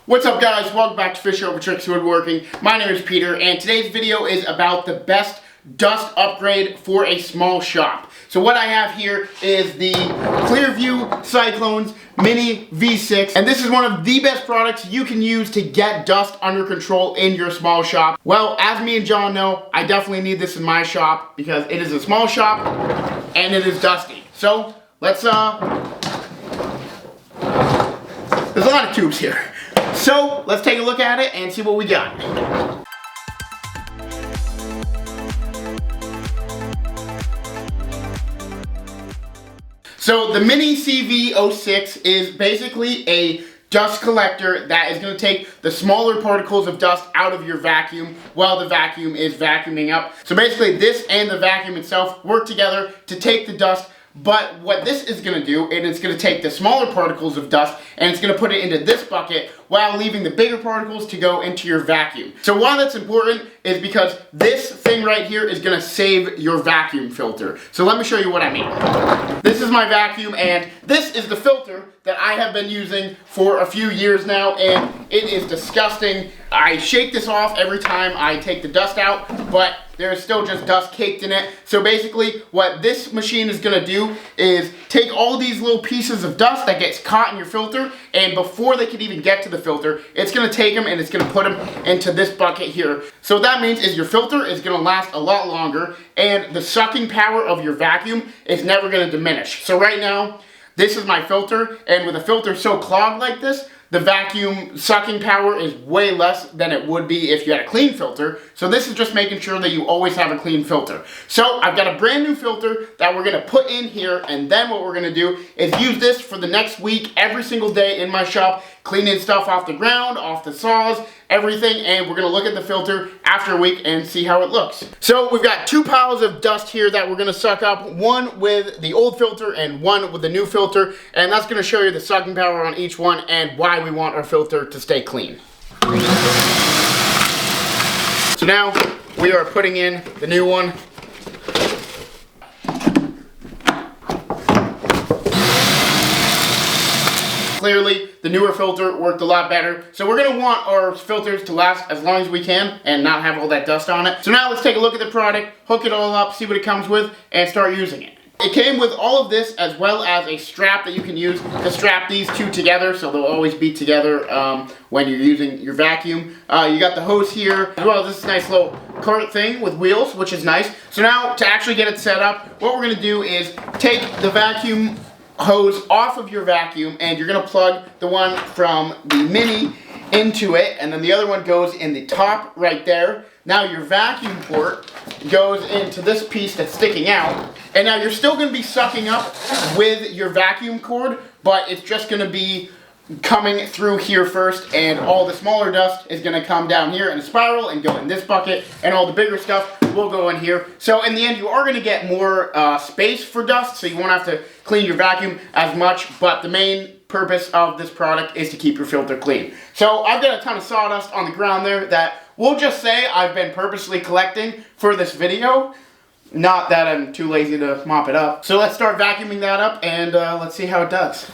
What's up, guys? Welcome back to Fisher Over Tricks Woodworking. My name is Peter, and today's video is about the best dust upgrade for a small shop. So what I have here is the Clearview Cyclones Mini V6, and this is one of the best products you can use to get dust under control in your small shop. Well, as me and John know, I definitely need this in my shop because it is a small shop and it is dusty. So let's there's a lot of tubes here. So let's take a look at it and see what we got. So the Mini CV06 is basically a dust collector that is going to take the smaller particles of dust out of your vacuum while the vacuum is vacuuming up. So basically this and the vacuum itself work together to take the dust. But what this is going to do, and it's going to take the smaller particles of dust and it's going to put it into this bucket while leaving the bigger particles to go into your vacuum. So why that's important is because this thing right here is going to save your vacuum filter. So let me show you what I mean. This is my vacuum, and this is the filter that I have been using for a few years now, and it is disgusting. I shake this off every time I take the dust out, but there's still just dust caked in it. So basically what this machine is going to do is take all these little pieces of dust that gets caught in your filter, and before they can even get to the filter, it's going to take them and it's going to put them into this bucket here. So what that means is your filter is going to last a lot longer, and the sucking power of your vacuum is never going to diminish. So right now, this is my filter, and with a filter so clogged like this, the vacuum sucking power is way less than it would be if you had a clean filter. So this is just making sure that you always have a clean filter. So I've got a brand new filter that we're going to put in here, and then what we're going to do is use this for the next week every single day in my shop, cleaning stuff off the ground, off the saws, everything, and we're going to look at the filter after a week and see how it looks. So we've got two piles of dust here that we're going to suck up, one with the old filter and one with the new filter, and that's going to show you the sucking power on each one and why we want our filter to stay clean. So now we are putting in the new one. Clearly, the newer filter worked a lot better. So we're going to want our filters to last as long as we can and not have all that dust on it. So now let's take a look at the product, hook it all up, see what it comes with, and start using it. It came with all of this as well as a strap that you can use to strap these two together so they'll always be together when you're using your vacuum. You got the hose here as well as this nice little cart thing with wheels, which is nice. So now to actually get it set up, what we're going to do is take the vacuum hose off of your vacuum, and you're going to plug the one from the Mini into it, and then the other one goes in the top right there. Now your vacuum port goes into this piece that's sticking out, and now you're still going to be sucking up with your vacuum cord, but it's just going to be coming through here first, and all the smaller dust is going to come down here in a spiral and go in this bucket, and all the bigger stuff will go in here. So in the end, you are going to get more space for dust, so you won't have to clean your vacuum as much, but the main purpose of this product is to keep your filter clean. So I've got a ton of sawdust on the ground there that we'll just say I've been purposely collecting for this video. Not that I'm too lazy to mop it up. So let's start vacuuming that up, and let's see how it does.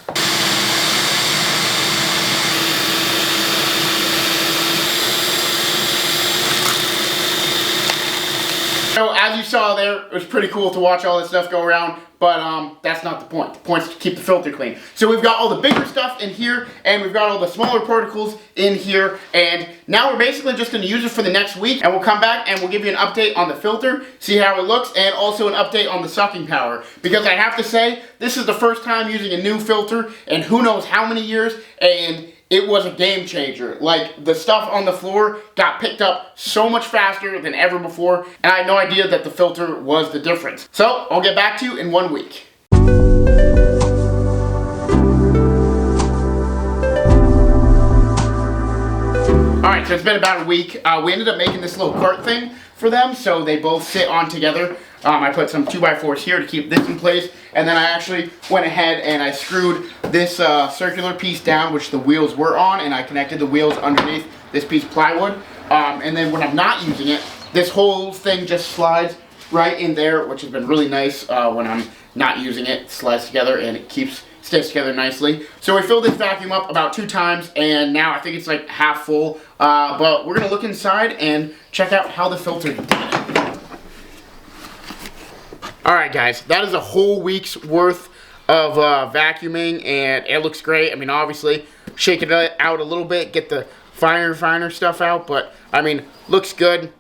So as you saw there, it was pretty cool to watch all this stuff go around, but that's not the point. The point is to keep the filter clean. So we've got all the bigger stuff in here, and we've got all the smaller particles in here, and now we're basically just going to use it for the next week, and we'll come back and we'll give you an update on the filter, see how it looks, and also an update on the sucking power. Because I have to say, this is the first time using a new filter in who knows how many years, and it was a game changer. Like, the stuff on the floor got picked up so much faster than ever before, and I had no idea that the filter was the difference. So, I'll get back to you in 1 week. Alright, so it's been about a week. We ended up making this little cart thing for them, so they both sit on together. I put some 2x4s here to keep this in place, and then I actually went ahead and I screwed this circular piece down, which the wheels were on, and I connected the wheels underneath this piece of plywood. And then when I'm not using it, this whole thing just slides right in there, which has been really nice when I'm not using it. It slides together and it keeps stays together nicely. So we filled this vacuum up about 2 times, and now I think it's like half full. But we're gonna look inside and check out how the filter did. Alright guys, that is a whole week's worth of vacuuming, and it looks great. I mean, obviously, shake it out a little bit, get the finer stuff out, but I mean, looks good.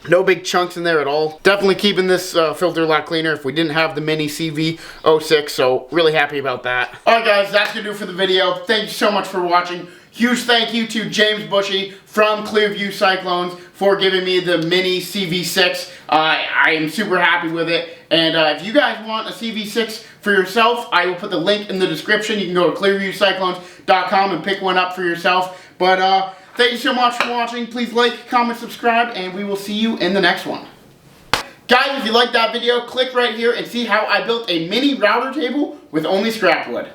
No big chunks in there at all. Definitely keeping this filter a lot cleaner if we didn't have the mini CV06, so really happy about that. Alright guys, that's gonna do it for the video. Thank you so much for watching. Huge thank you to James Bushy from Clearview Cyclones for giving me the mini CV6. I am super happy with it. And if you guys want a CV6 for yourself, I will put the link in the description. You can go to clearviewcyclones.com and pick one up for yourself. But thank you so much for watching. Please like, comment, subscribe, and we will see you in the next one. Guys, if you liked that video, click right here and see how I built a mini router table with only scrap wood.